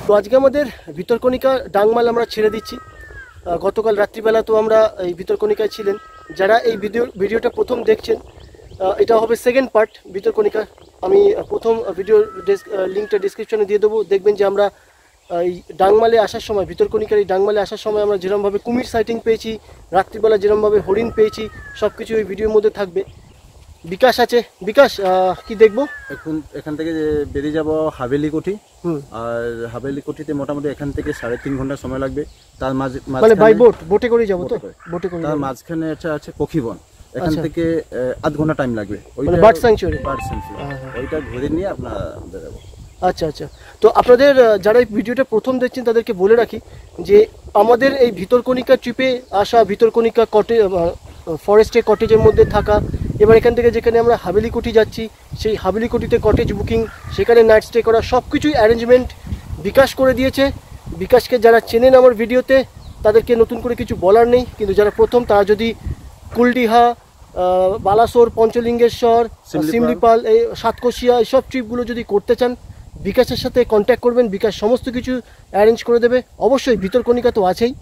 তো আজকে আমাদের ভিতরকণিকা ডাংমাল আমরা ছেড়ে দিচ্ছি। গতকাল রাত্রিবেলা তো আমরা এই ভিতরকণিকায় ছিলেন। যারা এই ভিডিওটা প্রথম দেখছেন, এটা হবে সেকেন্ড পার্ট ভিতরকণিকা। আমি প্রথম ভিডিওর লিঙ্কটা ডিসক্রিপশনে দিয়ে দেবো। দেখবেন যে আমরা এই ডাংমালে আসার সময়, ভিতরকণিকার এই ডাংমালে আসার সময় আমরা যেরকমভাবে কুমির সাইটিং পেয়েছি, রাত্রিবেলা যেরকমভাবে হরিণ পেয়েছি, সব কিছু এই ভিডিওর মধ্যে থাকবে। বিকাশ আছে, বিকাশ কি দেখবো? এখান থেকে বেরিয়ে যাব হাভেলি কোঠি। আর হাভেলি কোঠিতে মোটামুটি এখান থেকে 3.5 ঘন্টা সময় লাগবে। তার মানে বাই বোটে করে যাবো তো? বোটে করে। তার মাঝখানে আছে পক্ষীবন, এখান থেকে আধ ঘন্টা টাইম লাগবে। ওইটা বার্ড স্যাংচুয়ারি। ওইটা ঘুরে নিয়ে আপনারা বেরোবো। আচ্ছা আচ্ছা। তো আপনাদের যারা এই ভিডিওটা প্রথম দেখছেন তাদেরকে বলে রাখি যে আমাদের এই ভিতরকণিকা ট্রিপে আসা, ভিতরকণিকা ফরেস্টে কটেজের মধ্যে থাকা, এবার এখান থেকে যেখানে আমরা হাভেলি কোঠি যাচ্ছি সেই হাভেলি কোঠিতে কটেজ বুকিং, সেখানে নাইট স্টে করা, সব কিছুই অ্যারেঞ্জমেন্ট বিকাশ করে দিয়েছে। বিকাশকে যারা চেনেন আমার ভিডিওতে তাদেরকে নতুন করে কিছু বলার নেই, কিন্তু যারা প্রথম তারা যদি কুলডিহা, বালাসোর, পঞ্চলিঙ্গেশ্বর, সিমলিপাল, এই সাতকোশিয়া, এইসব ট্রিপগুলো যদি করতে চান বিকাশের সাথে কন্ট্যাক্ট করবেন। বিকাশ সমস্ত কিছু অ্যারেঞ্জ করে দেবে। অবশ্যই ভিতরকণিকা তো আছেই,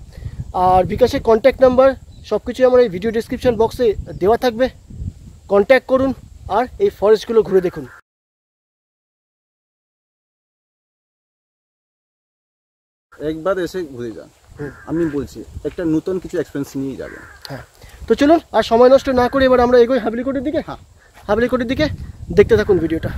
আর বিকাশের কন্ট্যাক্ট নাম্বার সব কিছুই আমার এই ভিডিও ডেসক্রিপশন বক্সে দেওয়া থাকবে। কন্ট্যাক্ট করুন আর এই ফরেস্টগুলো ঘুরে দেখুন। একবার এসে ঘুরে যান, আমি বলছি একটা নতুন কিছু এক্সপেরিয়েন্স নিয়ে যাবেন। হ্যাঁ, তো চলুন আর সময় নষ্ট না করে এবার আমরা এগোই হাভেলি কোঠির দিকে। হ্যাঁ, হাভেলি কোঠির দিকে দেখতে থাকুন ভিডিওটা।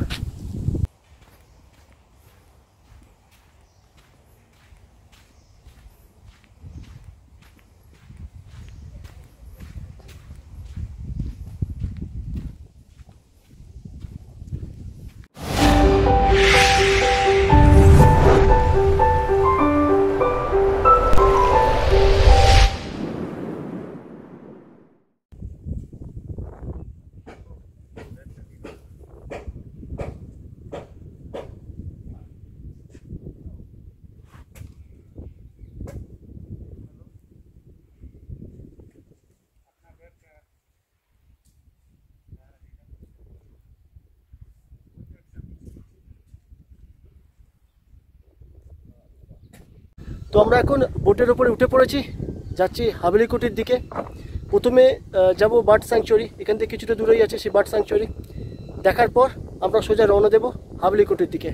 তো আমরা এখন বোটের ওপরে উঠে পড়েছি, যাচ্ছি হাভেলি কোঠির দিকে। প্রথমে যাব বার্ড স্যাংচুয়ারি, এখান থেকে কিছুটা দূরেই আছে সেই বার্ড স্যাংচুয়ারি। দেখার পর আমরা সোজা রওনা দেব হাভেলি কোঠির দিকে।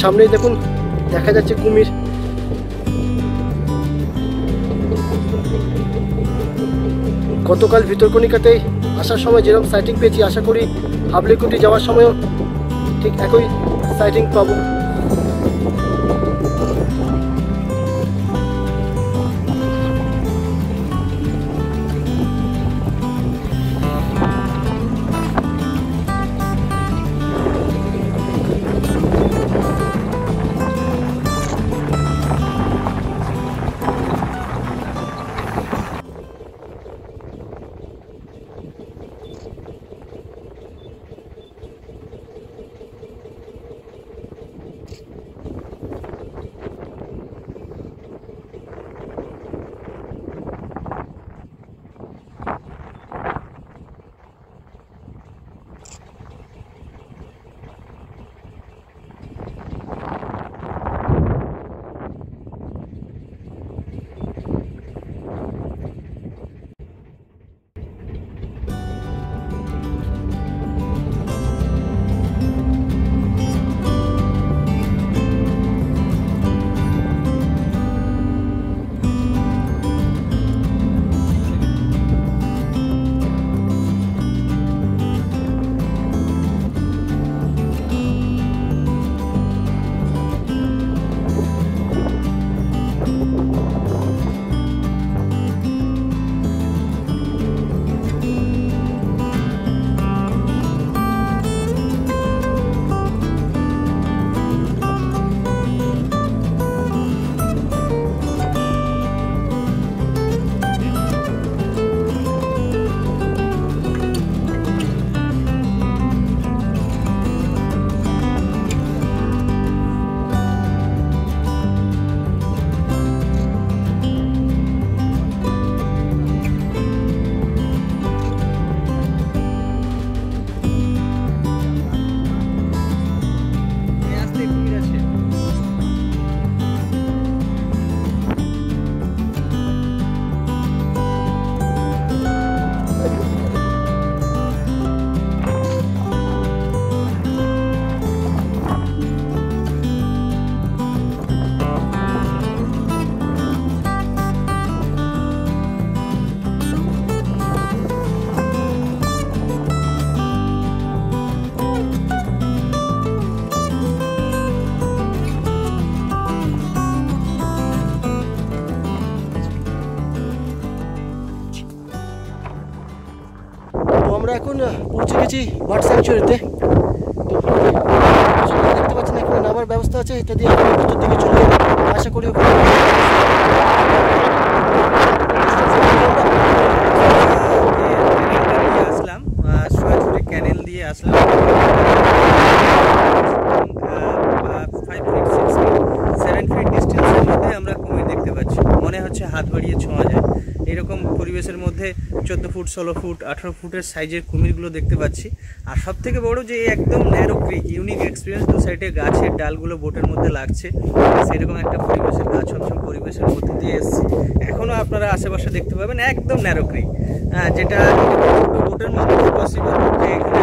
সামনেই দেখুন দেখা যাচ্ছে কুমির। গতকাল ভিতরকণিকাতে আসার সময় যেরকম সাইটিং পেয়েছি, আশা করি হাভেলি কোঠি যাওয়ার সময়ও ঠিক একই সাইটিং পাবো। এসেছি বার্ড স্যাংচুয়ারিতে। তো দেখতে পাচ্ছেন এখানে নামার ব্যবস্থা আছে, এটা দিয়ে আমি ভিতর দিকে চলে যাবো। আশা করি আসলাম সোয়াঝুরি ক্যানেল দিয়ে আসলাম। 5 ফিট 6 ফিট 7 ফিট ডিস্টেন্সের মধ্যে আমরা কুমির দেখতে পাচ্ছি। মনে হচ্ছে হাত বাড়িয়ে ছোঁয়া যায় এরকম পরিবেশের মধ্যে 14 ফুট 16 ফুট 18 ফুটের সাইজের কুমিরগুলো দেখতে পাচ্ছি। আর সব থেকে বড় যে একদম ন্যারো ক্রিক, ইউনিক এক্সপিরিয়েন্স। দু সাইডে গাছের ডালগুলো বোটের মধ্যে লাগছে, সেরকম একটা পরিবেশের গা ছমছম পরিবেশের মধ্যে দিয়ে এসেছি। এখনও আপনারা আশেপাশে দেখতে পাবেন একদম ন্যারো ক্রিক, যেটা বোটের মধ্যে পসিবল, যে এখানে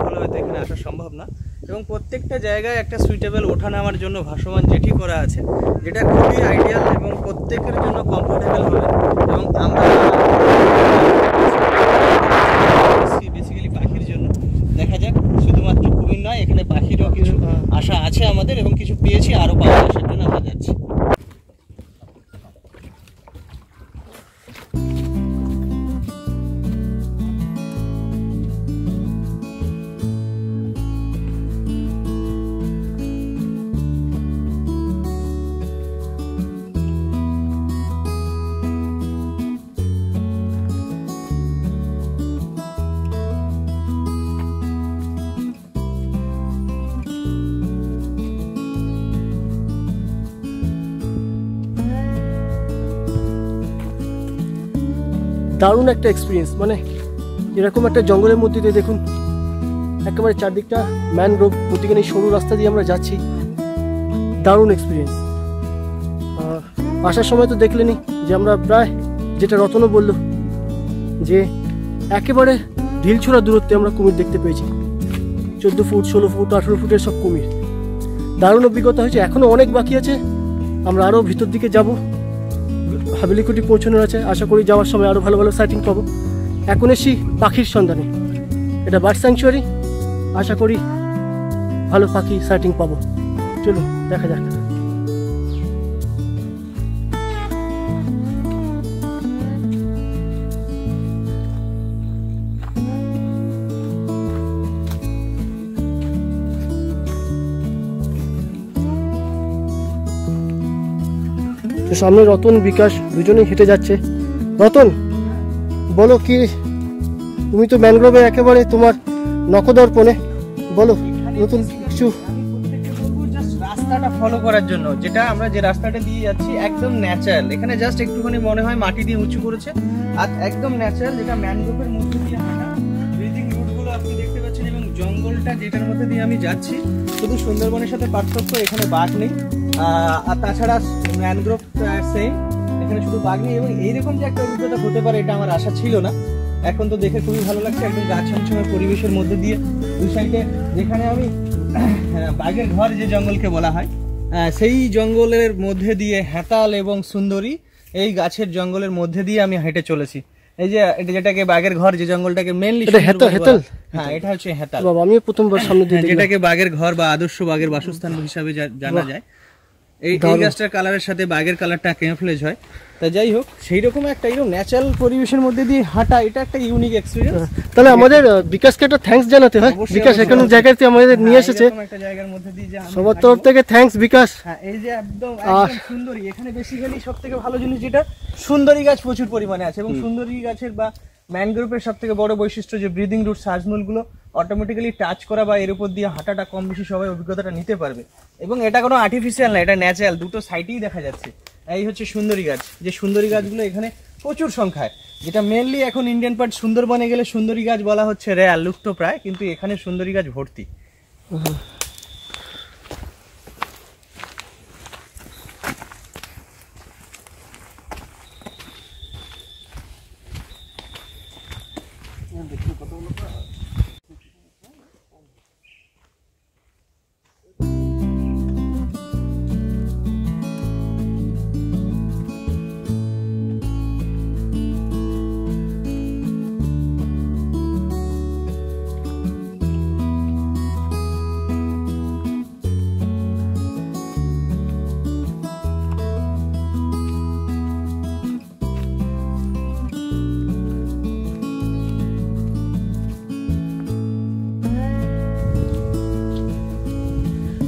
ভালো হয়তো এখানে আসা সম্ভব না। এবং প্রত্যেকটা জায়গায় একটা সুইটেবল ওঠা নামার জন্য ভাসমান জেটি করা আছে, যেটা খুবই আইডিয়াল এবং প্রত্যেকের জন্য কমফোর্টেবল হবে। এবং আমরা বেসিক্যালি পাখির জন্য দেখা যাক, শুধুমাত্র কুমির নয়, এখানে পাখিরও কিছু আশা আছে আমাদের এবং কিছু পেয়েছি, আরও পাওয়া আসার জন্য আমরা যাচ্ছি। দারুণ একটা এক্সপিরিয়েন্স। মানে এরকম একটা জঙ্গলের মধ্যে দিয়ে দেখুন একেবারে চারদিকটা ম্যানগ্রোভ, প্রতিখানে সরু রাস্তা দিয়ে আমরা যাচ্ছি। দারুণ এক্সপিরিয়েন্স। আসার সময় তো দেখলেনি যে আমরা প্রায়, যেটা রতনও বললো, যে একেবারে ঢিলছোড়া দূরত্বে আমরা কুমির দেখতে পেয়েছি। 14 ফুট 16 ফুট 18 ফুটের সব কুমির। দারুণ অভিজ্ঞতা হয়েছে। এখনও অনেক বাকি আছে, আমরা আরও ভিতর দিকে যাব। হাভেলিকুটি পৌঁছানোর আছে, আশা করি যাওয়ার সময় আরও ভালো ভালো সাইটিং পাবো। এখন এসি পাখির সন্ধানে, এটা বার্ড স্যাংচুয়ারি, আশা করি ভালো পাখি সাইটিং পাবো। চলুন দেখা যাক। তো সামনে রতন বিকাশ দুজনেই হেঁটে যাচ্ছে। রতন, বলো কি, তুমি তো ম্যানগ্রোভে একেবারে তোমার নখদর্পণে, বলো নতুন কিছু। রাস্তাটা ফলো করার জন্য, যেটা আমরা যে রাস্তাটা দিয়ে যাচ্ছি একদম ন্যাচারাল। এখানে জাস্ট একটুখানি মনে হয় মাটি দিয়ে উঁচু করেছে, আর একদম ন্যাচারাল, যেটা ম্যানগ্রোভের মধ্যে দিয়ে হাঁটা। ব্রিদিং রুটগুলো আপনি দেখতে পাচ্ছেন, এবং জঙ্গলটা যেটার মধ্যে দিয়ে আমি যাচ্ছি, শুধু সুন্দরবনের সাথে পার্থক্য এখানে বাঘ নেই, আর তাছাড়া ম্যানগ্রোভ সেম, এখানে শুধু বাঘ নেই। এবং এইরকম যে একটা অভিজ্ঞতা হতে পারে এটা আমার আশা ছিল না। এখন তো দেখে খুবই ভালো লাগছে, একদম গাছ ছমছমের পরিবেশের মধ্যে দিয়ে দুই সাইডে, যেখানে আমি বাঘের ঘর যে জঙ্গলকে বলা হয়, সেই জঙ্গলের মধ্যে দিয়ে হেতাল এবং সুন্দরী, এই গাছের জঙ্গলের মধ্যে দিয়ে আমি হেঁটে চলেছি। এই যে এটা যেটাকে বাঘের ঘর যে জঙ্গলটাকে মেইনলি, হ্যাঁ এটা হচ্ছে হেতাল। আমি প্রথমবার সামনে দিয়ে, যেটাকে বাঘের ঘর বা আদর্শ বাঘের বাসস্থান হিসাবে জানা যায়। এই গাছটার কালারের সাথে বাঘের কালারটা ক্যামফ্লেজ হয়। তা যাই হোক, সেই রকম একটা ন্যাচারাল পরিবেশের মধ্যে দিয়ে হাঁটা, এটা একটা ইউনিক এক্সপিরিয়েন্স। তাহলে আমাদের বিকাশকে একটা থ্যাঙ্কস জানাতে হয়। বিকাশ এখানে জায়গাতে আমাদের নিয়ে এসেছে, একটা জায়গার মধ্যে দিয়ে সবার তরফ থেকে থ্যাঙ্কস বিকাশ। হ্যাঁ, এই যে একদম সুন্দরী, এখানে বেসিক্যালি সব থেকে ভালো জিনিস যেটা, সুন্দরী গাছ প্রচুর পরিমাণে আছে। এবং সুন্দরী গাছের বা ম্যানগ্রোভের সব থেকে বড় বৈশিষ্ট্য যে ব্রিদিং রুট, শ্বাসমূলগুলো অটোমেটিক্যালি টাচ করা বা এর উপর দিয়ে হাঁটাটা কম বেশি সবাই অভিজ্ঞতাটা নিতে পারবে। এবং এটা কোনো আর্টিফিশিয়াল না, এটা ন্যাচারাল, দুটো সাইডেই দেখা যাচ্ছে। এই হচ্ছে সুন্দরী গাছ, যে সুন্দরী গাছগুলো এখানে প্রচুর সংখ্যায়, যেটা মেনলি এখন ইন্ডিয়ান পার্ট সুন্দরবনে গেলে সুন্দরী গাছ বলা হচ্ছে রেয়ার, লুপ্ত প্রায়, কিন্তু এখানে সুন্দরী গাছ ভর্তি।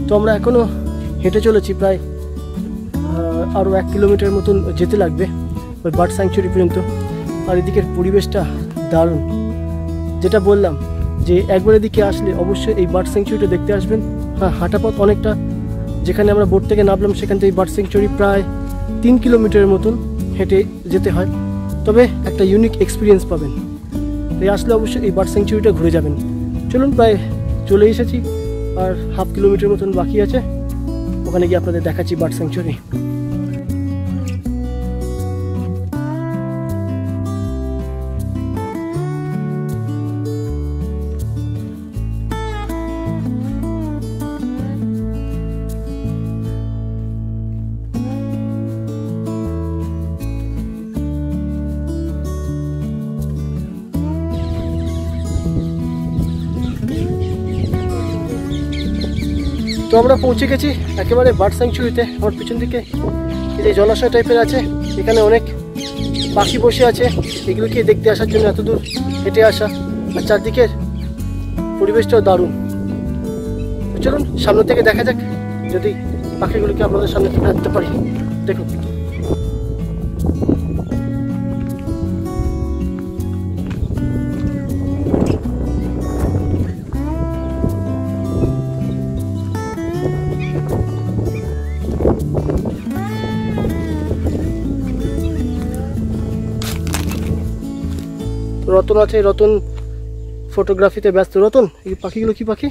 তো আমরা এখনও হেঁটে চলেছি, প্রায় আরও 1 কিলোমিটার মতন যেতে লাগবে ওই বার্ড স্যাংচুরি পর্যন্ত। আর এদিকের পরিবেশটা দারুণ। যেটা বললাম যে একবার এদিকে আসলে অবশ্যই এই বার্ড স্যাংচুরিটা দেখতে আসবেন। হ্যাঁ, হাঁটা পথ অনেকটা, যেখানে আমরা বোট থেকে নামলাম সেখান থেকে বার্ড স্যাংচুরি প্রায় 3 কিলোমিটারের মতন হেঁটে যেতে হয়। তবে একটা ইউনিক এক্সপিরিয়েন্স পাবেন। এই আসলে অবশ্যই এই বার্ড স্যাংচুরিটা ঘুরে যাবেন। চলুন, প্রায় চলে এসেছি, আর 1/2 কিলোমিটার মতন বাকি আছে। ওখানে গিয়ে আপনাদের দেখাচ্ছি বার্ড স্যাংচুরি। তো আমরা পৌঁছে গেছি একেবারে বার্ড স্যাংচুরিতে। আমার পিছন দিকে এই যে জলাশয় টাইপের আছে, এখানে অনেক পাখি বসে আছে। এগুলোকে দেখতে আসার জন্য এত দূর হেঁটে আসা, আর চারদিকের পরিবেশটাও দারুণ। চলুন সামনে থেকে দেখা যাক যদি পাখিগুলোকে আপনাদের সামনে তুলে আনতে পারি। দেখুন, রতন আছে, রতন ফটোগ্রাফিতে ব্যস্ত। রতন, এই পাখিগুলো কি পাখি?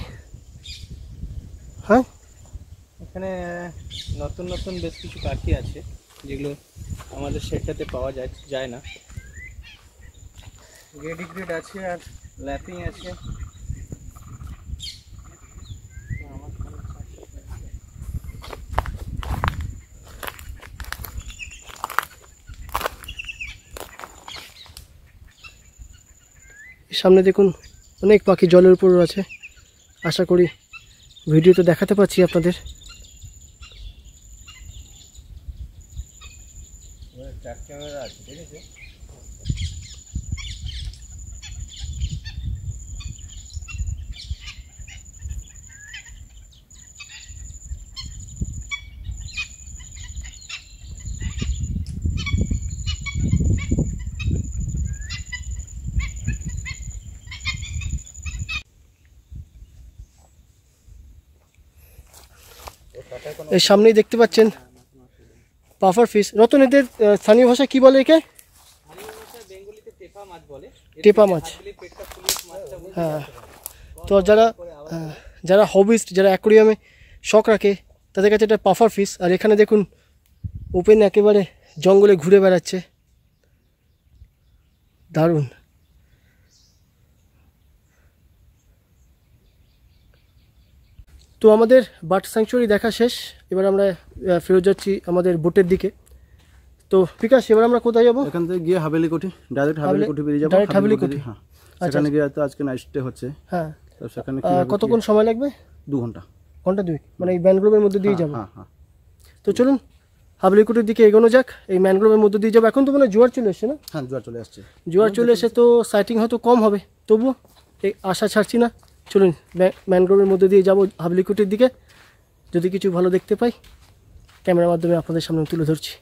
হ্যাঁ, এখানে নতুন নতুন বেশ কিছু পাখি আছে যেগুলো আমাদের সেটটাতে পাওয়া যায় না। রেডিগ্রেড আছে আর ল্যাপিং আছে। সামনে দেখুন অনেক পাখি জলের উপর আছে। আশা করি ভিডিওতে দেখাতে পাচ্ছি আপনাদের। ক্যামেরা আছে, ঠিক আছে। এর সামনেই দেখতে পাচ্ছেন পাফার ফিশ। রতন, এদের স্থানীয় ভাষায় কি বলে একে? টেপা মাছ। হ্যাঁ, তো যারা হবিস্ট, যারা অ্যাকোরিয়ামে শখ রাখে, তাদের কাছে এটা পাফার ফিশ। আর এখানে দেখুন ওপেন একেবারে জঙ্গলে ঘুরে বেড়াচ্ছে, দারুণ। তো আমাদের বার্ড স্যাংচুরি দেখা শেষ। এবার আমরা ফেরত যাচ্ছি আমাদের বোটের দিকে। তো বিকাশ, এবার আমরা কোথায় যাবো? এখান থেকে গিয়ে হাভেলি কোঠি, ডাইরেক্ট হাভেলি কোঠি বেরিয়ে যাবো। ডাইরেক্ট হাভেলি কোঠি, হ্যাঁ। সেখানে গিয়ে তো আজকে নাইট স্টে হচ্ছে। হ্যাঁ, তো সেখানে কতক্ষণ সময় লাগবে? 2 ঘন্টা। ঘন্টা 2, মানে এই ম্যানগ্রোভের মধ্যে দিয়ে যাবো। হ্যাঁ হ্যাঁ। তো চলুন হাভেলি কোটির দিকে এগোনো যাক। এই ম্যানগ্রোভের মধ্যে দিয়ে যাবো। এখন তো মানে জোয়ার চলে এসছে না? হ্যাঁ, জোয়ার চলে আসছে। জোয়ার চলে এসে তো সাইটিং হয়তো কম হবে, তবুও এই আশা ছাড়ছি না। চলুন ম্যানগ্রোভের মধ্যে দিয়ে যাবো হাভলি কোটির দিকে। যদি কিছু ভালো দেখতে পাই ক্যামেরার মাধ্যমে আপনাদের সামনে তুলে ধরছি।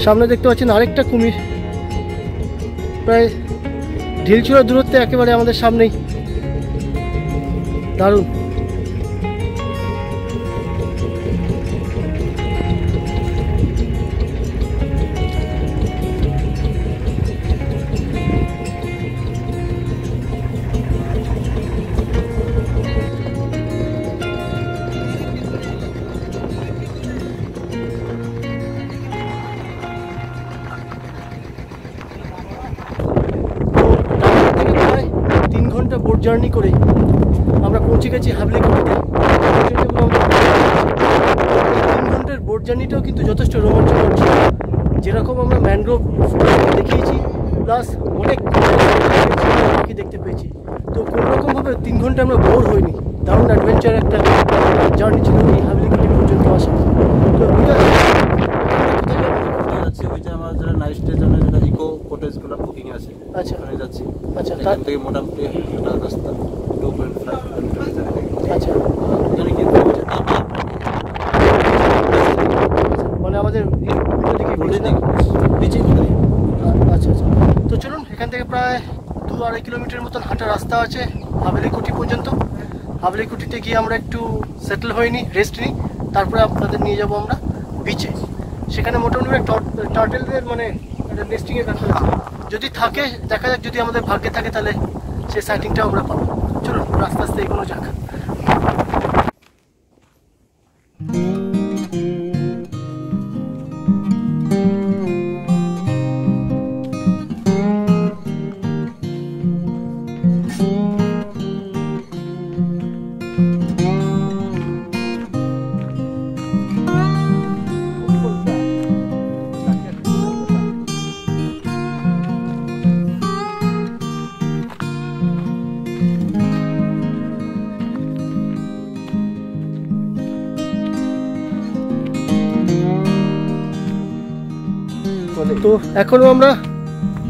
সামনে দেখতে পাচ্ছেন আরেকটা কুমির, প্রায় ঢিলছুড়া দূরত্বে একেবারে আমাদের সামনেই। দারুণ। বোট জার্নি করে আমরা পৌঁছে গেছি হাবলিকুটিতে। 3 ঘন্টার বোট জার্নিটাও কিন্তু যথেষ্ট রোমাঞ্চকর ছিল। যেরকম আমরা ম্যানগ্রোভ দেখিয়েছি, প্লাস অনেক পাখি দেখতে পেয়েছি, তো কোনোরকমভাবে 3 ঘন্টা আমরা বোর হইনি। দারুণ অ্যাডভেঞ্চার একটা জার্নি ছিল এই হাবলিকুটি পর্যন্ত আসা। তো যাচ্ছি ওইটা আমার যারা নাইট স্টের জন্য যেটা ইকো কটেজগুলো বুকিং আছে, আচ্ছা ওখানে যাচ্ছি। আচ্ছা এখান থেকে মোটামুটি হাঁটা রাস্তা 2.5 কিলোমিটার। আচ্ছা, এখানে কিন্তু মানে আমাদের নিচে আচ্ছা আচ্ছা। তো চলুন, এখান থেকে প্রায় 2-2.5 কিলোমিটার মতন হাঁটা রাস্তা আছে হাবলিকুটি পর্যন্ত। হাবলিকুটিতে গিয়ে আমরা একটু সেটেল হয়ে নিই, রেস্ট নিই, তারপরে আপনাদের নিয়ে যাব আমরা বিচে। সেখানে মোটামুটি টার্টেলদের মানে নেস্টিংয়ের ব্যাপার আছে, যদি থাকে দেখা যাক, যদি আমাদের ভাগ্যে থাকে তাহলে সেই সাইটিংটাও আমরা পাবো। চলুন আস্তে আস্তে এগোনো যাক। তো এখনো আমরা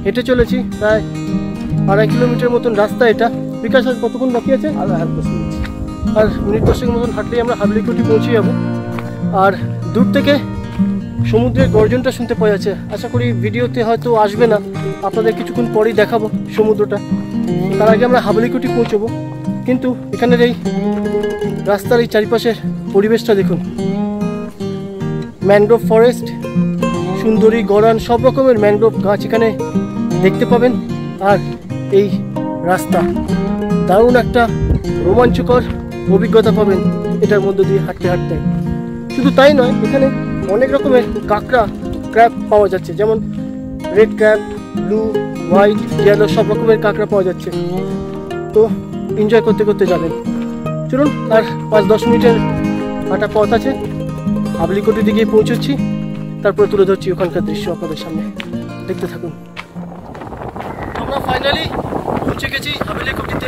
হেঁটে চলেছি প্রায় 2.5 কিলোমিটার মতন রাস্তা এটা। বিকাশ আর কতক্ষণ বাকি আছে? আর 10 মিনিট, আর মিনিট 10 মতন হাঁটলেই আমরা হাবলিকুটি পৌঁছে যাবো। আর দূর থেকে সমুদ্রের গর্জনটা শুনতে পাওয়া যাচ্ছে। আশা করি ভিডিওতে হয়তো আসবে না, আপনাদের কিছুক্ষণ পরেই দেখাবো সমুদ্রটা। তার আগে আমরা হাবলিকুটি পৌঁছবো। কিন্তু এখানের এই রাস্তার এই চারিপাশের পরিবেশটা দেখুন, ম্যানগ্রোভ ফরেস্ট, সুন্দরী, গরান, সব রকমের ম্যানগ্রোভ গাছ এখানে দেখতে পাবেন। আর এই রাস্তা, দারুণ একটা রোমাঞ্চকর অভিজ্ঞতা পাবেন এটার মধ্য দিয়ে হাঁটতে হাঁটতে। শুধু তাই নয়, এখানে অনেক রকমের কাঁকড়া, ক্র্যাব পাওয়া যাচ্ছে, যেমন red crab, blue, white, yellow, সব রকমের কাঁকড়া পাওয়া যাচ্ছে। তো এনজয় করতে করতে যাবেন। চলুন, আর 5-10 মিনিটের হাঁটা পথ আছে, হাবলিকুটির দিকে পৌঁছচ্ছি, তারপরে তুলে ধরছি ওখানকার দৃশ্য আপনাদের সামনে, দেখতে থাকুন। আমরা ফাইনালি পৌঁছে গেছি হাবলিকুটিতে।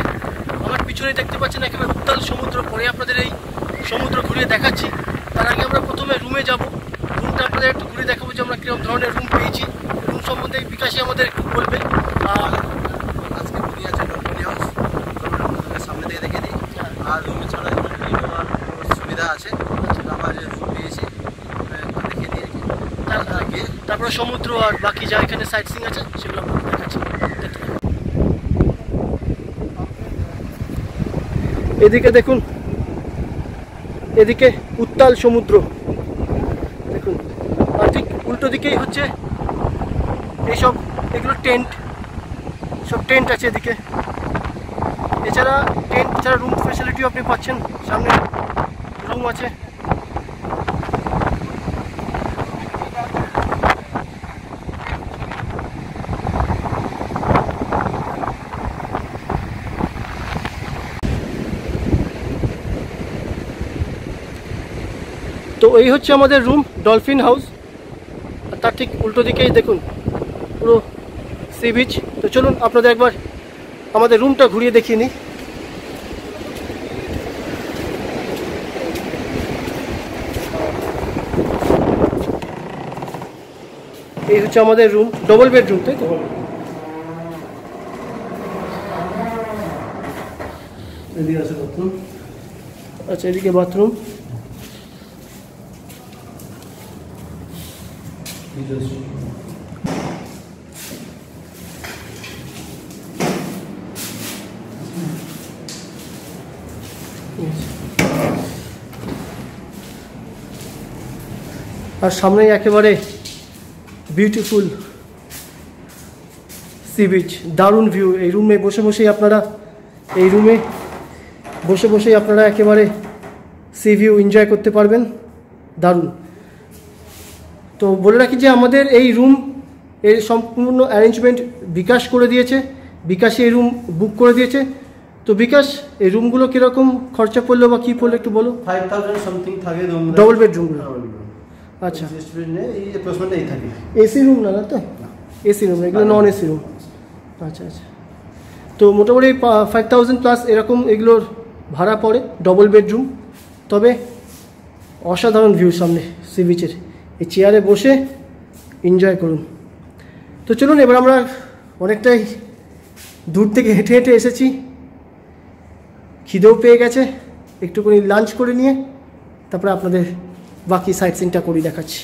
আমার পিছনে দেখতে পাচ্ছেন একেবারে উত্তাল সমুদ্র। পরে আপনাদের এই সমুদ্র ঘুরিয়ে দেখাচ্ছি। তার আগে আমরা প্রথমে রুমে যাব। রুমটা আপনাদের একটু ঘুরে দেখাবো যে আমরা কীরকম ধরনের রুম পেয়েছি। রুম সম্বন্ধে বিকাশই আমাদের একটু বলবে। আর আজকে বুকিং আছে কোম্পানি হাউস, সামনে থেকে দেখে দিই। আর রুমে ছাড়া সুবিধা আছে, আমরা যে রুম পেয়েছি দেখে দিয়ে তারপরে সমুদ্র আর বাকি যা এখানে সাইট সিং আছে সেগুলো দেখাচ্ছি। এদিকে দেখুন, এদিকে উত্তাল সমুদ্র দেখুন, আর ঠিক উল্টো দিকেই হচ্ছে এইসব, এগুলো টেন্ট, সব টেন্ট আছে এদিকে। এছাড়া টেন্ট ছাড়া রুম ফ্যাসিলিটিও আপনি পাচ্ছেন, সামনে রুম আছে। তো এই হচ্ছে আমাদের রুম, ডলফিন হাউস। আর তার ঠিক উল্টো দিকেই দেখুন পুরো সি বিচ। তো চলুন আপনাদের একবার আমাদের রুমটা ঘুরিয়ে দেখিয়ে নিই। এই হচ্ছে আমাদের রুম, ডবল বেডরুম, তাই তো? এদিকে আছে বাথরুম। আচ্ছা, এদিকে বাথরুম। আর সামনে একেবারে বিউটিফুল সি বিচ, দারুণ ভিউ। এই রুমে বসে বসেই আপনারা একেবারে সি ভিউ এনজয় করতে পারবেন, দারুণ। তো বলে রাখি যে আমাদের এই রুম এর সম্পূর্ণ অ্যারেঞ্জমেন্ট বিকাশ করে দিয়েছে, বিকাশে এই রুম বুক করে দিয়েছে। তো বিকাশ, এই রুমগুলো কীরকম খরচা পড়লো বা কী পড়লো একটু বলো। 5000 সামথিং থাকে রুম, ডবল বেডরুমগুলো। আচ্ছা, এই অ্যাপ্রক্সিমেটলি এই থাকে। এসি রুম না তো? এসি রুম, এগুলো নন এসি রুম। আচ্ছা আচ্ছা, তো মোটামুটি 5000 প্লাস এরকম এগুলোর ভাড়া পড়ে, ডবল বেডরুম। তবে অসাধারণ ভিউ সামনে সি বিচের, এই চেয়ারে বসে এনজয় করুন। তো চলুন, এবার আমরা অনেকটাই দূর থেকে হেঁটে হেঁটে এসেছি, খিদেও পেয়ে গেছে, একটুখানি লাঞ্চ করে নিয়ে তারপরে আপনাদের বাকি সাইট সিনটা করি দেখাচ্ছি।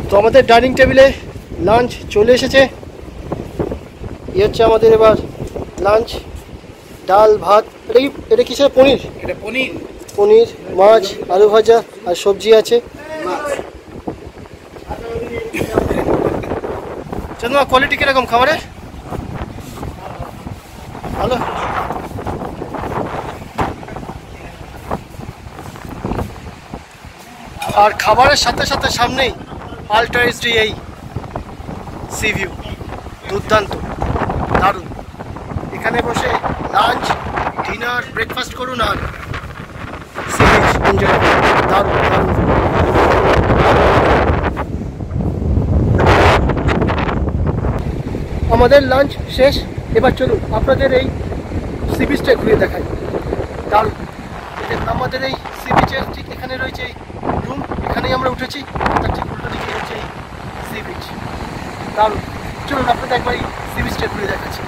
তো আমাদের ডাইনিং টেবিলে লাঞ্চ চলে এসেছে। হচ্ছে আমাদের এবার লাঞ্চ, ডাল ভাত, এটা কিসের পনির? এটা পনির, পনির, মাছ, আলু ভাজা আর সবজি আছে। চন্দ্রমা, কোয়ালিটি কিরকম খাবারের? ভালো। আর খাবারের সাথে সাথে সামনেই আল্ট্রা এইচডি এই সি ভিউ, দুর্দান্ত, দারুণ। এখানে বসে লাঞ্চ, ডিনার, ব্রেকফাস্ট করুন আর সি বিচ এনজয় করুন, দারুণ দারুণ। আমাদের লাঞ্চ শেষ, এবার চলুন আপনাদের এই সি বিচটা ঘুরে দেখাই, দারুণ। আমাদের এই সি বিচের ঠিক এখানে রয়েছে এই রুম, এখানেই আমরা উঠেছি, তার ঠিক উল্টো দিকে হচ্ছে এই সি বিচ, দারুণ। চলুন আপনাদের একবার এই সি বিচটা ঘুরে দেখাচ্ছি।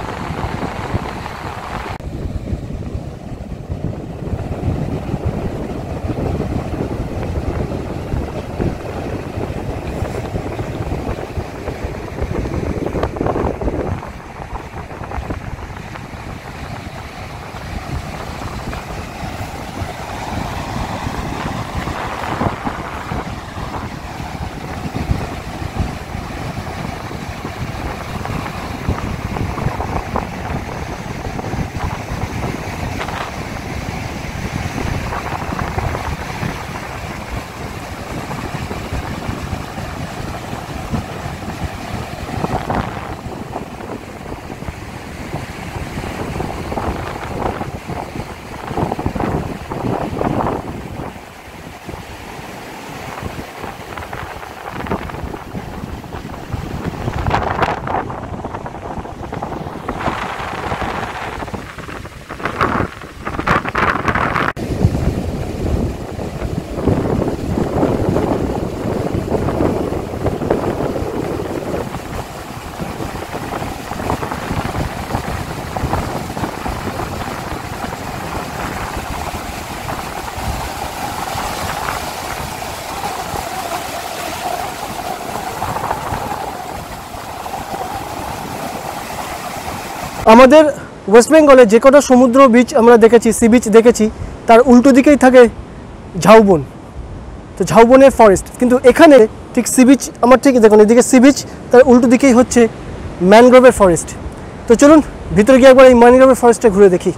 আমাদের ওয়েস্ট বেঙ্গলে যে কটা সমুদ্র বিচ আমরা দেখেছি, সি বিচ দেখেছি, তার উল্টো দিকেই থাকে ঝাউবন। তো ঝাউবনের ফরেস্ট, কিন্তু এখানে ঠিক সি বিচ, আমার ঠিক দেখুন এদিকে সি বিচ, তার উল্টো দিকেই হচ্ছে ম্যানগ্রোভের ফরেস্ট। তো চলুন ভিতরে গিয়ে একবার এই ম্যানগ্রোভের ফরেস্টটা ঘুরে দেখি।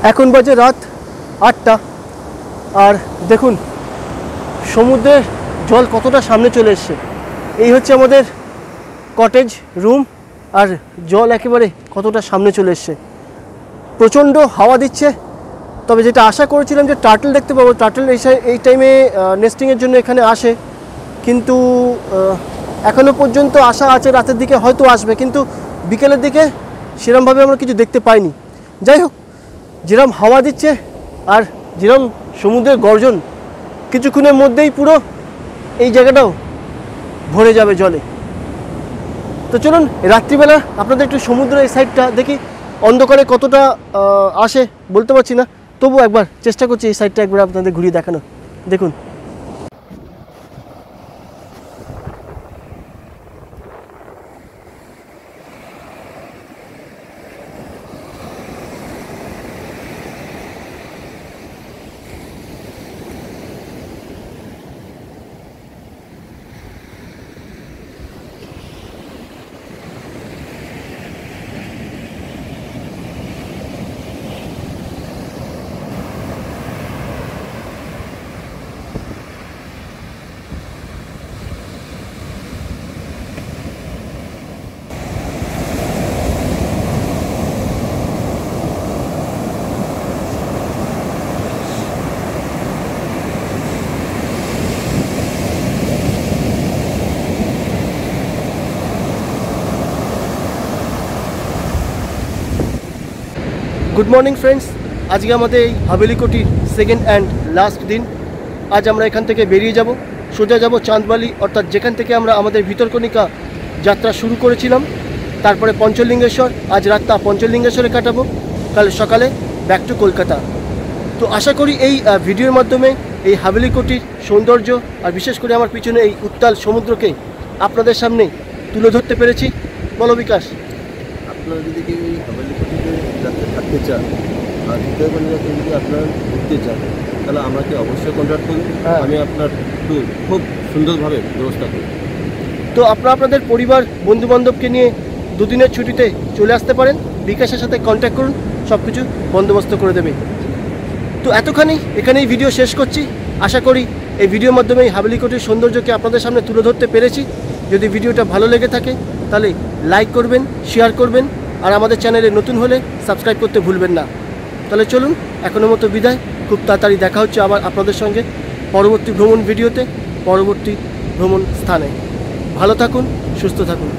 এখন বাজে রাত 8টা, আর দেখুন সমুদ্রের জল কতটা সামনে চলে এসছে। এই হচ্ছে আমাদের কটেজ রুম, আর জল একেবারে কতটা সামনে চলে এসছে। প্রচণ্ড হাওয়া দিচ্ছে। তবে যেটা আশা করেছিলাম যে টার্টল দেখতে পাবো, টার্টল এই টাইমে নেস্টিংয়ের জন্য এখানে আসে, কিন্তু এখনও পর্যন্ত আশা আছে রাতের দিকে হয়তো আসবে, কিন্তু বিকেলের দিকে সেরমভাবে আমরা কিছু দেখতে পাইনি। যাই হোক, যেরম হাওয়া দিচ্ছে আর যেরম সমুদ্রের গর্জন, কিছুক্ষণের মধ্যেই পুরো এই জায়গাটাও ভরে যাবে জলে। তো চলুন রাত্রিবেলা আপনাদের একটু সমুদ্রের এই সাইডটা দেখি। অন্ধকারে কতটা আসে বলতে পারছি না, তবু একবার চেষ্টা করছি এই সাইডটা একবার আপনাদের ঘুরিয়ে দেখানো। দেখুন গুড মর্নিং ফ্রেন্ডস, আজকে আমাদের এই হাভেলি কোটির সেকেন্ড অ্যান্ড লাস্ট দিন। আজ আমরা এখান থেকে বেরিয়ে যাব, সোজা যাব চাঁদবালি, অর্থাৎ যেখান থেকে আমরা আমাদের ভিতরকণিকা যাত্রা শুরু করেছিলাম। তারপরে পঞ্চলিঙ্গেশ্বর, আজ রাতটা পঞ্চলিঙ্গেশ্বরে কাটাবো, কাল সকালে ব্যাক টু কলকাতা। তো আশা করি এই ভিডিওর মাধ্যমে এই হাভেলি কোটির সৌন্দর্য আর বিশেষ করে আমার পিছনে এই উত্তাল সমুদ্রকে আপনাদের সামনে তুলে ধরতে পেরেছি। বলো বিকাশ। আপনারা যদি কেউ এই হাভেলি কোটিতে যাতে থাকতে চান আর ভিতরকণিকাতে যদি আপনারা ঘুরতে চান, তাহলে আমাকে অবশ্যই কন্ট্যাক্ট করুন। আমি আপনার ট্যুর খুব সুন্দরভাবে ব্যবস্থা করি। তো আপনারা আপনাদের পরিবার বন্ধুবান্ধবকে নিয়ে দুদিনের ছুটিতে চলে আসতে পারেন, বিকাশের সাথে কন্ট্যাক্ট করুন, সব কিছু বন্দোবস্ত করে দেবে। তো এখানেই ভিডিও শেষ করছি। আশা করি এই ভিডিওর মাধ্যমে এই হাভেলি কোটির সৌন্দর্যকে আপনাদের সামনে তুলে ধরতে পেরেছি। যদি ভিডিওটা ভালো লেগে থাকে তাহলে লাইক করবেন, শেয়ার করবেন, আর আমাদের চ্যানেলে নতুন হলে সাবস্ক্রাইব করতে ভুলবেন না। তাহলে চলুন এখনের মতো বিদায়। খুব তাড়াতাড়ি দেখা হচ্ছে আবার আপনাদের সঙ্গে পরবর্তী ভ্রমণ ভিডিওতে, পরবর্তী ভ্রমণ স্থানে। ভালো থাকুন, সুস্থ থাকুন।